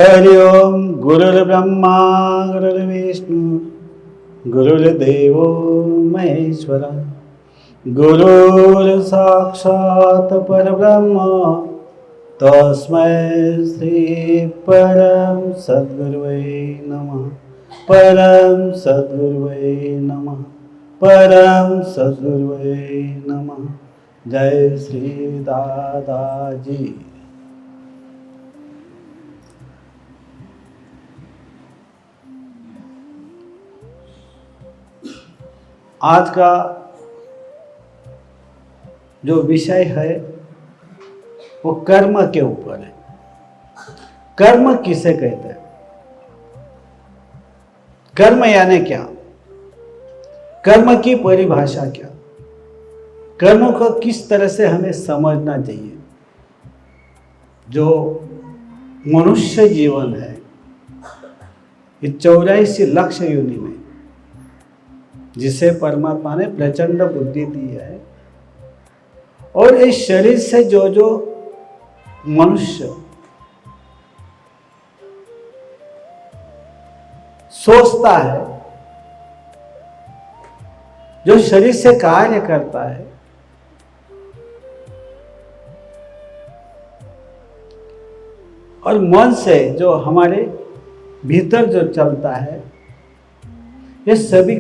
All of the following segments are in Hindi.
हरि ओम। गुरुर्ब्रह्मा गुरुर्विष्णु गुरुर्देवो महेश्वरा, गुरुर्साक्षात् परब्रह्म तस्मै श्री परम सद्गुरुवे नमः। परम सद्गुरुवे नमः। परम सद्गुरुवे नमः। जय श्री दादाजी। आज का जो विषय है वो कर्म के ऊपर है। कर्म किसे कहते हैं? कर्म यानी क्या? कर्म की परिभाषा क्या? कर्म को किस तरह से हमें समझना चाहिए? जो मनुष्य जीवन है, ये 84 लाख योनि में जिसे परमात्मा ने प्रचंड बुद्धि दी है, और इस शरीर से जो जो मनुष्य सोचता है, जो शरीर से कार्य करता है, और मन से जो हमारे भीतर जो चलता है, ये सभी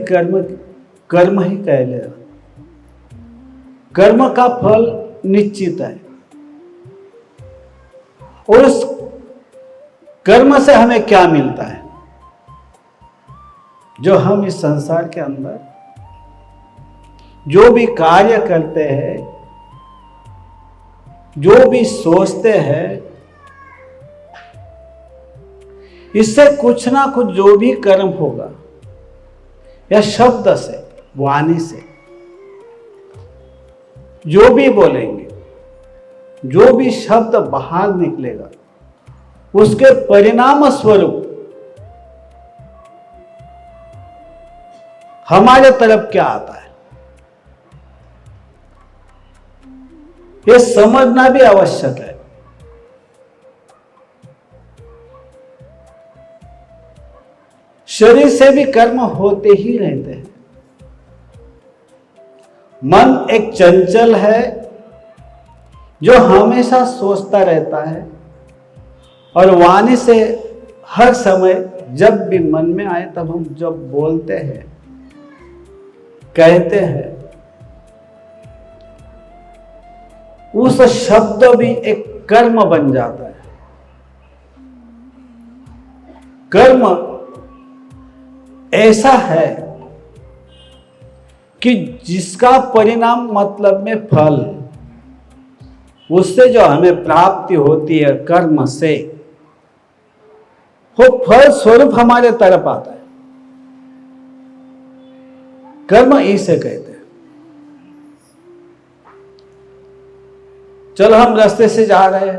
कर्म ही कहलेगा। कर्म का फल निश्चित है, और उस कर्म से हमें क्या मिलता है? जो हम इस संसार के अंदर जो भी कार्य करते हैं, जो भी सोचते हैं, इससे कुछ ना कुछ जो भी कर्म होगा, या शब्द से, वाणी से, जो भी बोलेंगे, जो भी शब्द बाहर निकलेगा, उसके परिणाम स्वरूप हमारे तरफ क्या आता है, यह समझना भी आवश्यक है। शरीर से भी कर्म होते ही रहते हैं। मन एक चंचल है जो हमेशा सोचता रहता है, और वाणी से हर समय जब भी मन में आए तब हम जब बोलते हैं, कहते हैं, उस शब्द भी एक कर्म बन जाता है। कर्म ऐसा है कि जिसका परिणाम मतलब में फल, उससे जो हमें प्राप्ति होती है कर्म से, वो फल स्वरूप हमारे तरफ आता है। कर्म इसे कहते हैं। चलो हम रास्ते से जा रहे हैं,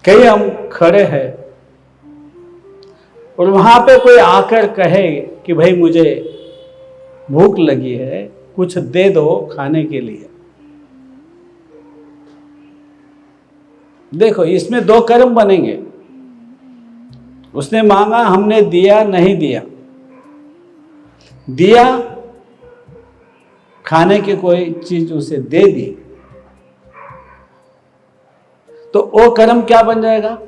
कहीं हम खड़े हैं, और वहां पे कोई आकर कहे कि भाई मुझे भूख लगी है, कुछ दे दो खाने के लिए। देखो, इसमें दो कर्म बनेंगे। उसने मांगा, हमने दिया, नहीं दिया। दिया, खाने की कोई चीज उसे दे दी, तो वो कर्म क्या बन जाएगा?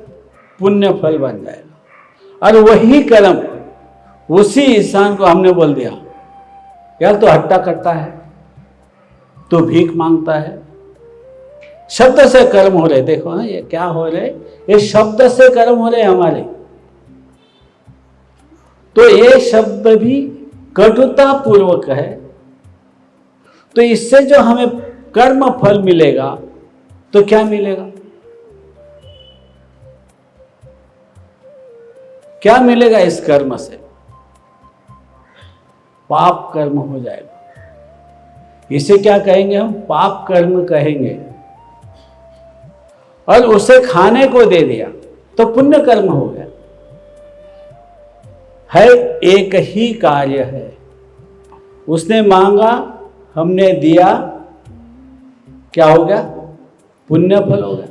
पुण्य फल बन जाएगा। और वही कर्म उसी इंसान को हमने बोल दिया, यार तो हट्टा करता है, तो भीख मांगता है। शब्द से कर्म हो रहे, देखो ना ये क्या हो रहे, ये शब्द से कर्म हो रहे हमारे। तो ये शब्द भी कटुता पूर्वक है, तो इससे जो हमें कर्म फल मिलेगा, तो क्या मिलेगा? क्या मिलेगा इस कर्म से? पाप कर्म हो जाएगा। इसे क्या कहेंगे हम? पाप कर्म कहेंगे। और उसे खाने को दे दिया तो पुण्य कर्म हो गया। है एक ही कार्य है। उसने मांगा, हमने दिया, क्या हो गया? पुण्य फल हो गया।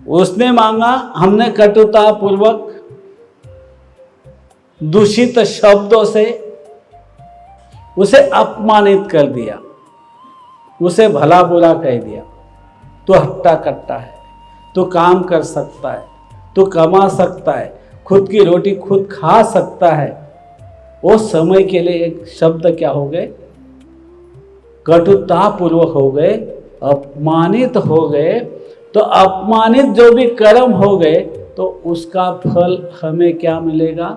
उसने मांगा, हमने कटुता पूर्वक दूषित शब्दों से उसे अपमानित कर दिया, उसे भला बुरा कह दिया। तू हट्टा कट्टा है, तू काम कर सकता है, तू कमा सकता है, खुद की रोटी खुद खा सकता है। वो समय के लिए एक शब्द क्या हो गए, कटुता पूर्वक हो गए, अपमानित हो गए। तो अपमानित जो भी कर्म हो गए तो उसका फल हमें क्या मिलेगा,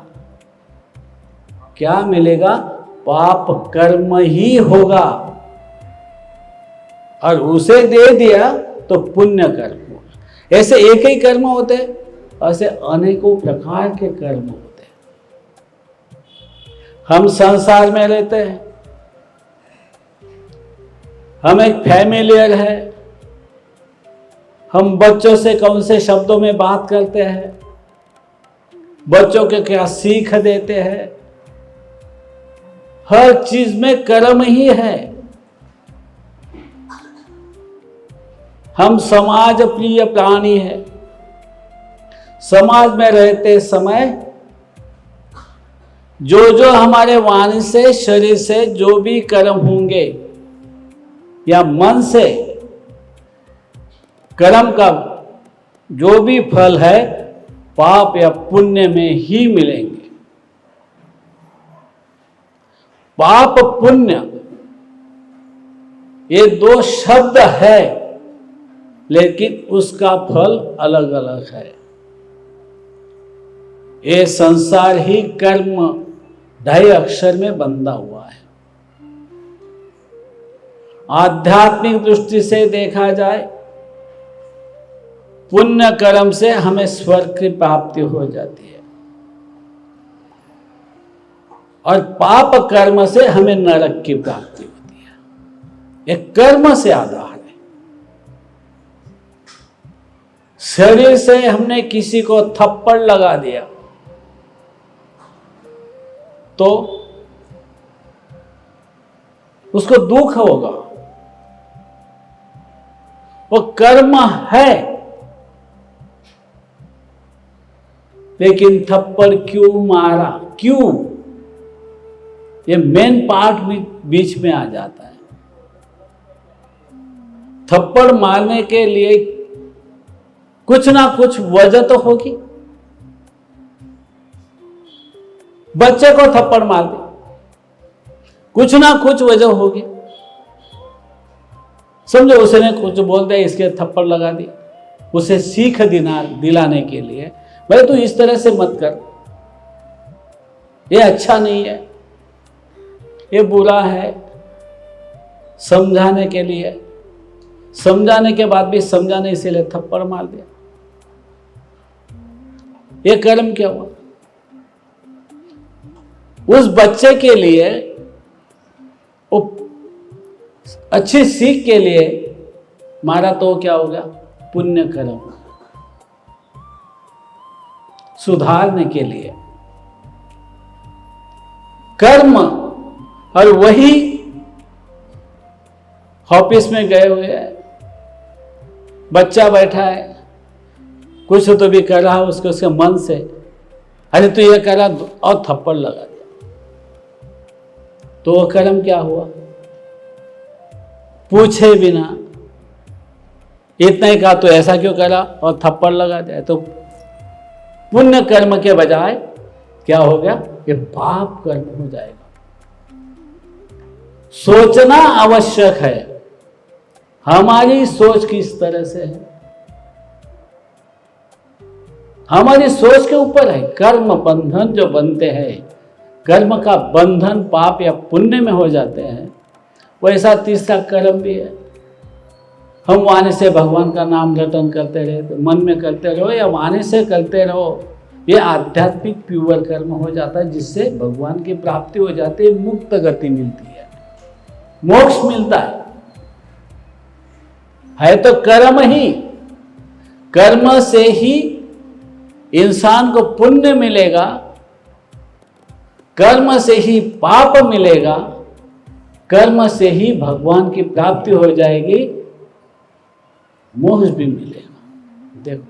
क्या मिलेगा, पाप कर्म ही होगा। और उसे दे दिया तो पुण्य कर्म होगा। ऐसे एक ही कर्म होते, ऐसे अनेकों प्रकार के कर्म होते। हम संसार में रहते हैं, हम एक फैमिलियर है, हम बच्चों से कौन से शब्दों में बात करते हैं, बच्चों के क्या सीख देते हैं, हर चीज में कर्म ही है। हम समाज प्रिय प्राणी है। समाज में रहते समय जो हमारे वाणी से, शरीर से जो भी कर्म होंगे या मन से कर्म का जो भी फल है, पाप या पुण्य में ही मिलेंगे। पाप पुण्य ये दो शब्द है, लेकिन उसका फल अलग अलग है। ये संसार ही कर्म 2.5 अक्षर में बंधा हुआ है। आध्यात्मिक दृष्टि से देखा जाए, पुण्य कर्म से हमें स्वर्ग की प्राप्ति हो जाती है और पाप कर्म से हमें नरक की प्राप्ति होती है। एक कर्म से आधार है। शरीर से हमने किसी को थप्पड़ लगा दिया तो उसको दुख होगा, वो कर्म है। लेकिन थप्पड़ क्यों मारा, क्यों, ये मेन पार्ट बीच में आ जाता है। थप्पड़ मारने के लिए कुछ ना कुछ वजह तो होगी। बच्चे को थप्पड़ मार दे, कुछ ना कुछ वजह होगी। समझो उसने कुछ बोल दिया, इसके थप्पड़ लगा दिया, उसे सीख दिलाने के लिए, भाई तू इस तरह से मत कर, ये अच्छा नहीं है, ये बुरा है, समझाने के लिए। समझाने के बाद भी समझा नहीं, इसीलिए थप्पड़ मार दिया। ये कर्म क्या हुआ? उस बच्चे के लिए, वो अच्छी सीख के लिए मारा तो क्या हो गया? पुण्य कर्म, सुधारने के लिए कर्म। और वही ऑफिस में गए हुए हैं, बच्चा बैठा है, कुछ तो भी कर रहा है उसके मन से, अरे तो ये करा और थप्पड़ लगा दिया, तो वो कर्म क्या हुआ? पूछे बिना इतना ही कहा तो ऐसा क्यों करा और थप्पड़ लगा दिया। तो पुण्य कर्म के बजाय क्या हो गया? ये पाप कर्म हो जाएगा। सोचना आवश्यक है, हमारी सोच किस तरह से है, हमारी सोच के ऊपर है। कर्म बंधन जो बनते हैं, कर्म का बंधन पाप या पुण्य में हो जाते हैं, वैसा तीसरा कर्म भी है। हम वाणी से भगवान का नाम रटन करते रहे, तो मन में करते रहो या वाणी से करते रहो, ये आध्यात्मिक प्योर कर्म हो जाता है, जिससे भगवान की प्राप्ति हो जाती है, मुक्त गति मिलती है, मोक्ष मिलता है तो कर्म ही। कर्म से ही इंसान को पुण्य मिलेगा, कर्म से ही पाप मिलेगा, कर्म से ही भगवान की प्राप्ति हो जाएगी, मोक्ष भी मिलेगा। देखो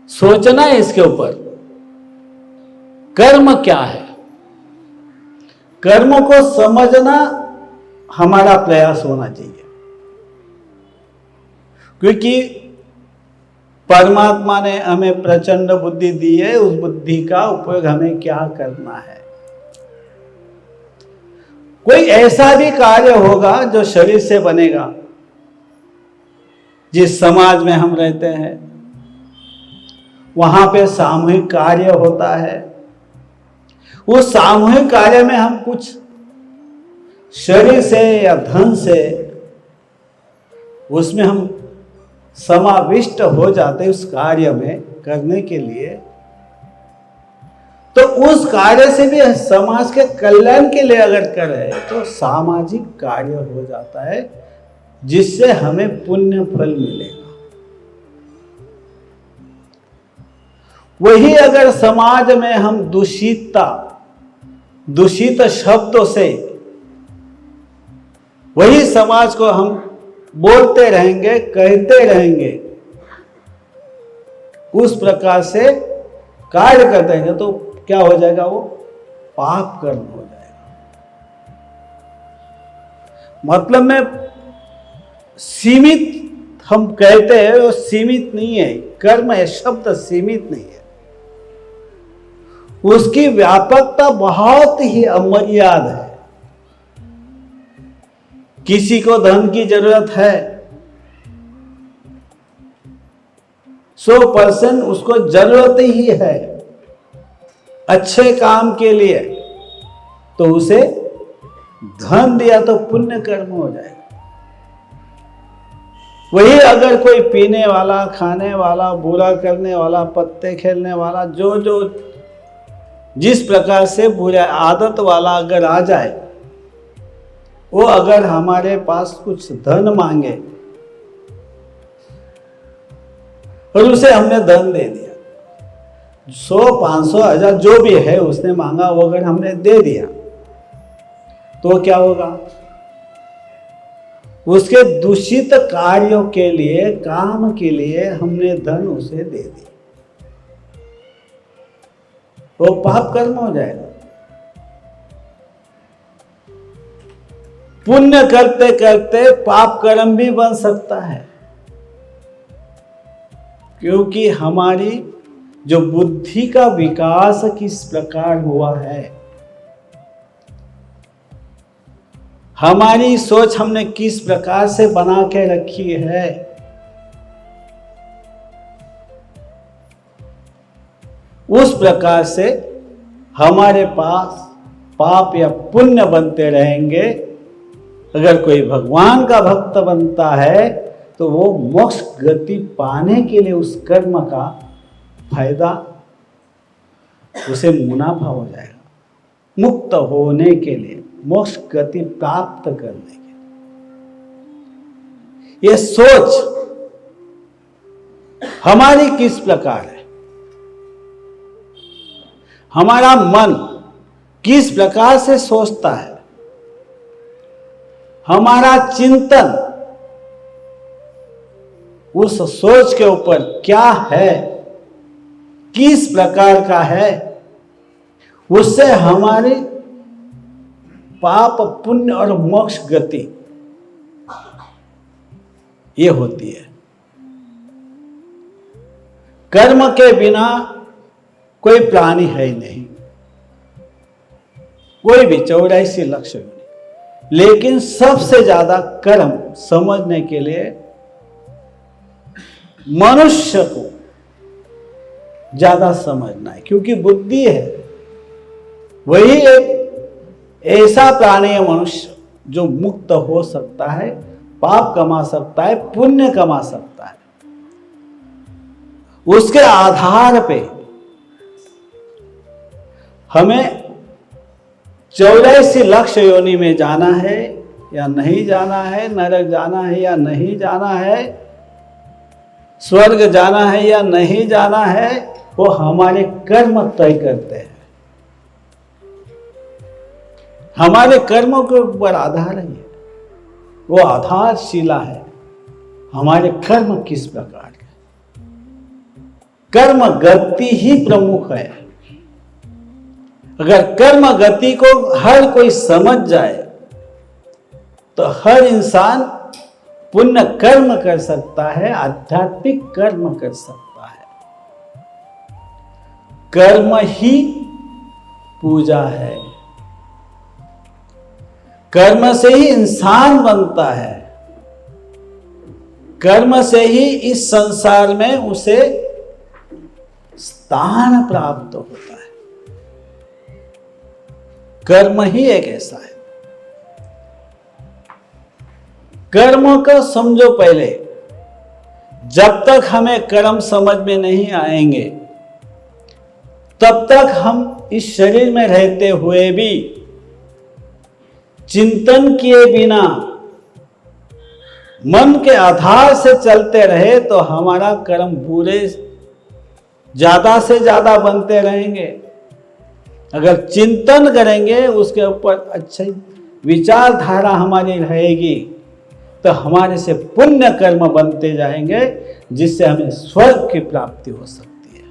सोचना है इसके ऊपर। कर्म क्या है, कर्म को समझना हमारा प्रयास होना चाहिए, क्योंकि परमात्मा ने हमें प्रचंड बुद्धि दी है, उस बुद्धि का उपयोग हमें क्या करना है। कोई ऐसा भी कार्य होगा जो शरीर से बनेगा, जिस समाज में हम रहते हैं वहां पे सामूहिक कार्य होता है, उस सामूहिक कार्य में हम कुछ शरीर से या धन से उसमें हम समाविष्ट हो जाते उस कार्य में करने के लिए, तो उस कार्य से भी समाज के कल्याण के लिए अगर करें तो सामाजिक कार्य हो जाता है, जिससे हमें पुण्य फल मिलेगा। वही अगर समाज में हम दूषित शब्दों से वही समाज को हम बोलते रहेंगे, कहते रहेंगे, उस प्रकार से कार्य करते रहेंगे, तो क्या हो जाएगा, वो पाप कर्म हो जाएगा। मतलब में सीमित हम कहते हैं, वो सीमित नहीं है, कर्म है, शब्द सीमित नहीं है, उसकी व्यापकता बहुत ही अमर्याद है। किसी को धन की जरूरत है, 100% उसको जरूरत ही है अच्छे काम के लिए, तो उसे धन दिया तो पुण्य कर्म हो जाएगा। वही अगर कोई पीने वाला, खाने वाला, बुरा करने वाला, पत्ते खेलने वाला, जो जिस प्रकार से बुरा आदत वाला अगर आ जाए, वो अगर हमारे पास कुछ धन मांगे और उसे हमने धन दे दिया, 100, 500, 1000 जो भी है उसने मांगा, वो अगर हमने दे दिया, तो क्या होगा, उसके दूषित कार्यों के लिए, काम के लिए हमने धन उसे दे दिया, वो पाप कर्म हो जाएगा। पुण्य करते करते पाप कर्म भी बन सकता है, क्योंकि हमारी जो बुद्धि का विकास किस प्रकार हुआ है, हमारी सोच हमने किस प्रकार से बना के रखी है, उस प्रकार से हमारे पास पाप या पुण्य बनते रहेंगे। अगर कोई भगवान का भक्त बनता है तो वो मोक्ष गति पाने के लिए उस कर्म का फायदा, उसे मुनाफा हो जाएगा, मुक्त होने के लिए, मोक्ष गति प्राप्त करने के लिए। ये सोच हमारी किस प्रकार है, हमारा मन किस प्रकार से सोचता है, हमारा चिंतन उस सोच के ऊपर क्या है, किस प्रकार का है, उससे हमारी पाप, पुण्य और मोक्ष गति ये होती है। कर्म के बिना कोई प्राणी है ही नहीं, कोई भी 84 लक्ष्य नहीं, लेकिन सबसे ज्यादा कर्म समझने के लिए मनुष्य को ज्यादा समझना है, क्योंकि बुद्धि है, वही एक ऐसा प्राणी है मनुष्य जो मुक्त हो सकता है, पाप कमा सकता है, पुण्य कमा सकता है। उसके आधार पे हमें 84 लक्ष्य योनि में जाना है या नहीं जाना है, नरक जाना है या नहीं जाना है, स्वर्ग जाना है या नहीं जाना है, वो हमारे कर्म तय करते हैं। हमारे कर्मों के ऊपर आधार है, वो आधारशिला है, हमारे कर्म किस प्रकार के। कर्म गति ही प्रमुख है। अगर कर्म गति को हर कोई समझ जाए तो हर इंसान पुण्य कर्म कर सकता है, आध्यात्मिक कर्म कर सकता है। कर्म ही पूजा है। कर्म से ही इंसान बनता है। कर्म से ही इस संसार में उसे स्थान प्राप्त होता है। कर्म ही एक ऐसा है। कर्म को समझो पहले। जब तक हमें कर्म समझ में नहीं आएंगे तब तक हम इस शरीर में रहते हुए भी चिंतन किए बिना मन के आधार से चलते रहे तो हमारा कर्म बुरे ज्यादा से ज्यादा बनते रहेंगे। अगर चिंतन करेंगे, उसके ऊपर अच्छी विचारधारा हमारी रहेगी तो हमारे से पुण्य कर्म बनते जाएंगे, जिससे हमें स्वर्ग की प्राप्ति हो सकती है।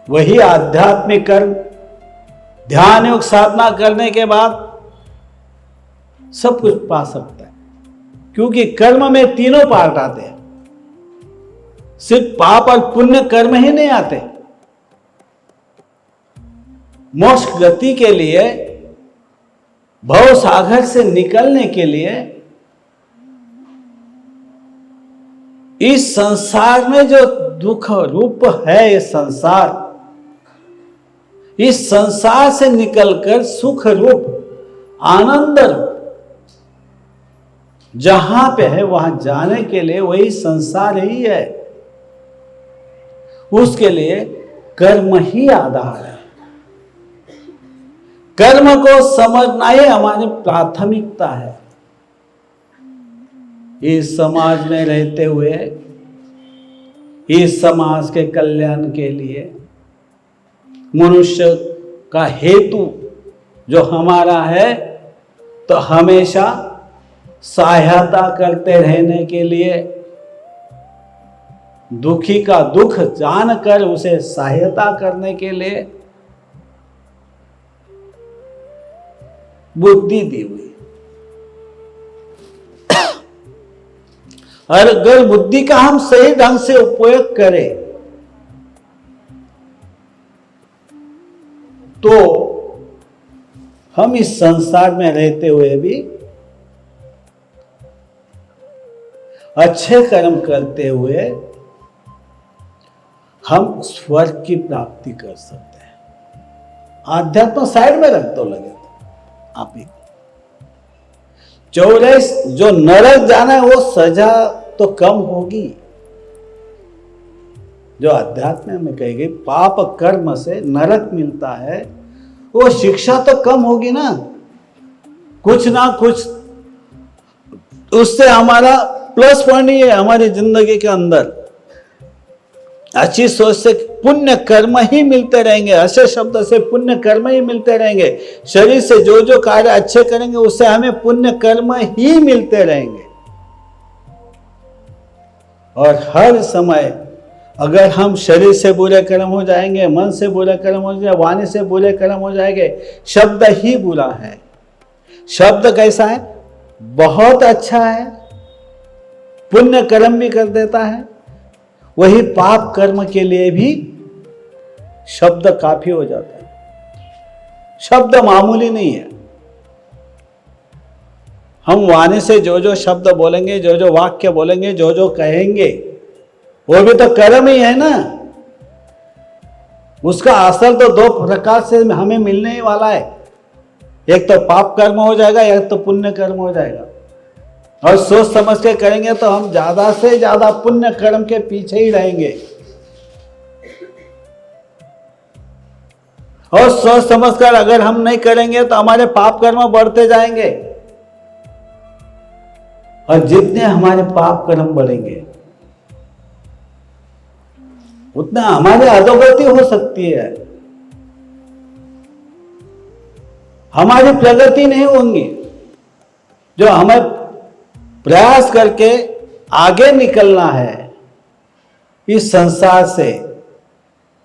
वही आध्यात्मिक कर्म ध्यान योग साधना करने के बाद सब कुछ पा सकता है, क्योंकि कर्म में तीनों पार्ट आते हैं। सिर्फ पाप और पुण्य कर्म ही नहीं आते। मोक्ष गति के लिए, भव सागर से निकलने के लिए इस संसार में जो दुख रूप है, ये संसार, इस संसार से निकलकर सुख रूप आनंद रूप जहां पे है वहां जाने के लिए वही संसार ही है। उसके लिए कर्म ही आधार है। कर्म को समझना ही हमारी प्राथमिकता है। इस समाज में रहते हुए, इस समाज के कल्याण के लिए मनुष्य का हेतु जो हमारा है, तो हमेशा सहायता करते रहने के लिए, दुखी का दुख जानकर उसे सहायता करने के लिए बुद्धि दी हुई। और अगर बुद्धि का हम सही ढंग से उपयोग करें तो हम इस संसार में रहते हुए भी अच्छे कर्म करते हुए हम स्वर्ग की प्राप्ति कर सकते हैं। आध्यात्म साइड में रख दो, लगे तो आप ही 44 जो नरक जाना है वो सजा तो कम होगी। जो अध्यात्म में कही गई पाप कर्म से नरक मिलता है, वो शिक्षा तो कम होगी ना कुछ उससे हमारा प्लस पॉइंट ही है। हमारी जिंदगी के अंदर अच्छी सोच से पुण्य कर्म ही मिलते रहेंगे, अच्छे शब्द से पुण्य कर्म ही मिलते रहेंगे। शरीर से जो जो कार्य अच्छे करेंगे उससे हमें पुण्य कर्म ही मिलते रहेंगे। और हर समय अगर हम शरीर से बुरे कर्म हो जाएंगे, मन से बुरे कर्म हो जाएंगे, वाणी से बुरे कर्म हो जाएंगे, शब्द ही बुरा है। शब्द कैसा है? बहुत अच्छा है, पुण्य कर्म भी कर देता है। वही पाप कर्म के लिए भी शब्द काफी हो जाता है। शब्द मामूली नहीं है। हम वाणी से जो जो शब्द बोलेंगे, जो जो वाक्य बोलेंगे, जो जो कहेंगे, वो भी तो कर्म ही है ना। उसका असर तो दो प्रकार से हमें मिलने ही वाला है। एक तो पाप कर्म हो जाएगा, एक तो पुण्य कर्म हो जाएगा। और सोच समझ के करेंगे तो हम ज्यादा से ज्यादा पुण्य कर्म के पीछे ही रहेंगे। और सोच समझ कर अगर हम नहीं करेंगे तो हमारे पाप कर्म बढ़ते जाएंगे। और जितने हमारे पाप कर्म बढ़ेंगे उतना हमारी अधोगति हो सकती है, हमारी प्रगति नहीं होगी। जो हमें प्रयास करके आगे निकलना है, इस संसार से,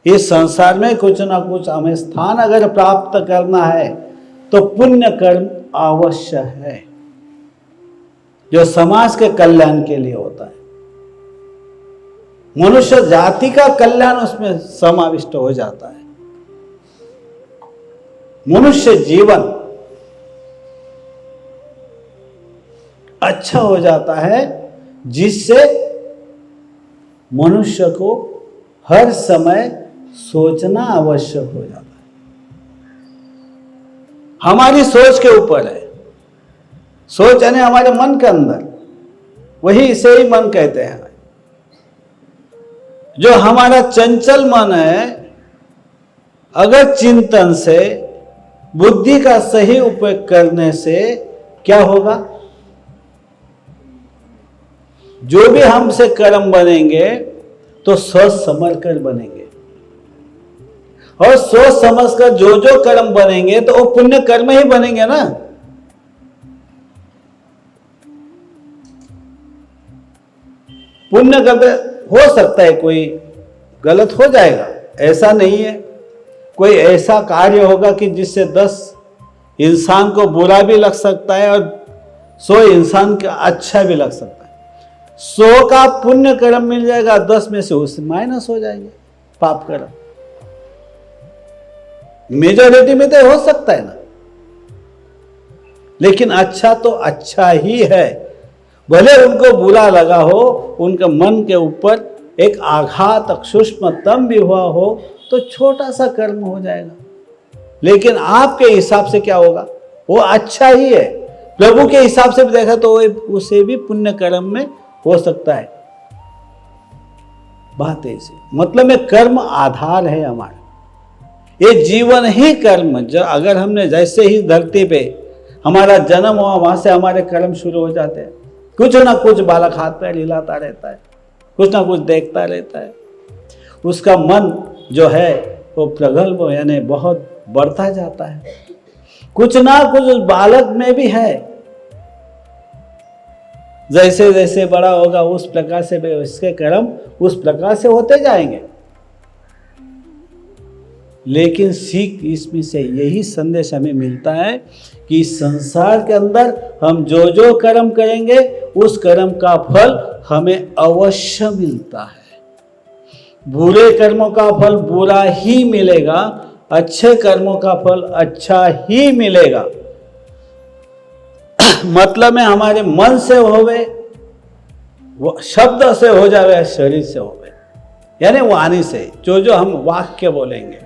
इस संसार में कुछ ना कुछ हमें स्थान अगर प्राप्त करना है तो पुण्य कर्म अवश्य है, जो समाज के कल्याण के लिए होता है। मनुष्य जाति का कल्याण उसमें समाविष्ट हो जाता है। मनुष्य जीवन अच्छा हो जाता है, जिससे मनुष्य को हर समय सोचना आवश्यक हो जाता है। हमारी सोच के ऊपर है। सोच यानी हमारे मन के अंदर, वही इसे ही मन कहते हैं। जो हमारा चंचल मन है, अगर चिंतन से, बुद्धि का सही उपयोग करने से क्या होगा? जो भी हमसे कर्म बनेंगे तो सोच समझ कर बनेंगे, और सोच समझ कर जो जो कर्म बनेंगे तो वो पुण्य कर्म ही बनेंगे ना। पुण्य कर्म हो सकता है कोई गलत हो जाएगा, ऐसा नहीं है। कोई ऐसा कार्य होगा कि जिससे 10 इंसान को बुरा भी लग सकता है और 100 इंसान का अच्छा भी लग सकता है। 100 का पुण्य कर्म मिल जाएगा, 10 में से उससे माइनस हो जाएंगे पाप कर्म। मेजॉरिटी में तो हो सकता है ना, लेकिन अच्छा तो अच्छा ही है। भले उनको बुरा लगा हो, उनके मन के ऊपर एक आघात सूक्ष्मतम भी हुआ हो तो छोटा सा कर्म हो जाएगा, लेकिन आपके हिसाब से क्या होगा? वो अच्छा ही है। प्रभु के हिसाब से भी देखा तो उसे भी पुण्य कर्म में हो सकता है। बात ऐसी, मतलब में कर्म आधार है हमारा। ये जीवन ही कर्म, अगर हमने जैसे ही धरती पे हमारा जन्म हुआ, वहां से हमारे कर्म शुरू हो जाते हैं। कुछ ना कुछ बालक हाथ पैर हिलाता रहता है, कुछ ना कुछ देखता रहता है। उसका मन जो है वो प्रगल्भ यानी बहुत बढ़ता जाता है। कुछ ना कुछ उस बालक में भी है। जैसे जैसे बड़ा होगा उस प्रकार से इसके कर्म उस प्रकार से होते जाएंगे। लेकिन सीख इसमें से यही संदेश हमें मिलता है कि संसार के अंदर हम जो जो कर्म करेंगे उस कर्म का फल हमें अवश्य मिलता है। बुरे कर्मों का फल बुरा ही मिलेगा, अच्छे कर्मों का फल अच्छा ही मिलेगा। मतलब में हमारे मन से होवे, शब्द से हो जावे, शरीर से होवे, यानी वाणी से, जो जो हम वाक्य बोलेंगे,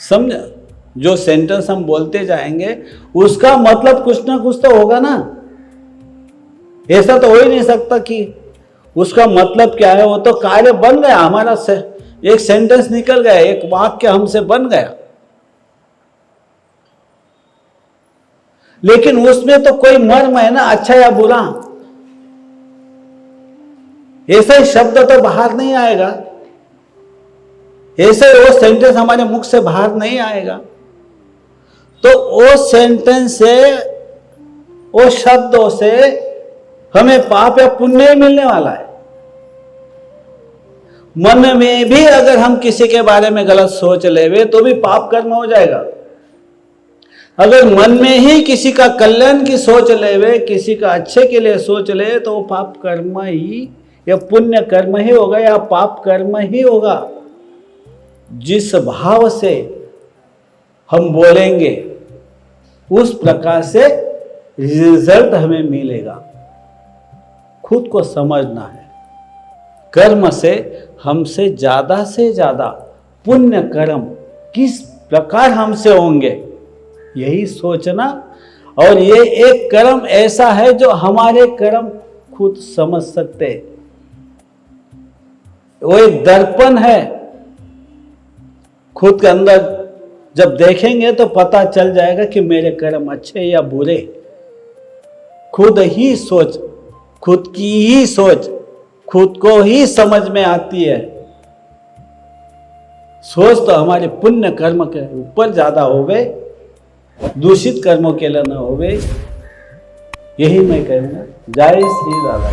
समझ, जो सेंटेंस हम बोलते जाएंगे उसका मतलब कुछ ना कुछ तो होगा ना। ऐसा तो हो ही नहीं सकता कि उसका मतलब क्या है, वो तो कार्य बन गया हमारा, एक सेंटेंस निकल गया, एक वाक्य हमसे बन गया, लेकिन उसमें तो कोई मर्म है ना, अच्छा या बुरा। ऐसा ही शब्द तो बाहर नहीं आएगा, ऐसे वो सेंटेंस हमारे मुख से बाहर नहीं आएगा। तो वो सेंटेंस से, वो शब्दों से हमें पाप या पुण्य नहीं मिलने वाला है। मन में भी अगर हम किसी के बारे में गलत सोच लेवे तो भी पाप कर्म हो जाएगा। अगर मन में ही किसी का कल्याण की सोच लेवे, किसी का अच्छे के लिए सोच ले, तो वो पाप कर्म ही या पुण्य कर्म ही होगा या पाप कर्म ही होगा। जिस भाव से हम बोलेंगे उस प्रकार से रिजल्ट हमें मिलेगा। खुद को समझना है। कर्म से हमसे ज्यादा पुण्य कर्म किस प्रकार हमसे होंगे, यही सोचना। और ये एक कर्म ऐसा है जो हमारे कर्म खुद समझ सकते, वो एक दर्पण है। खुद के अंदर जब देखेंगे तो पता चल जाएगा कि मेरे कर्म अच्छे या बुरे। खुद ही सोच, खुद की ही सोच खुद को ही समझ में आती है। सोच तो हमारे पुण्य कर्म के ऊपर ज्यादा होवे, दूषित कर्मों के लिए न होवे। यही मैं कहूँगा। जय श्री राधा।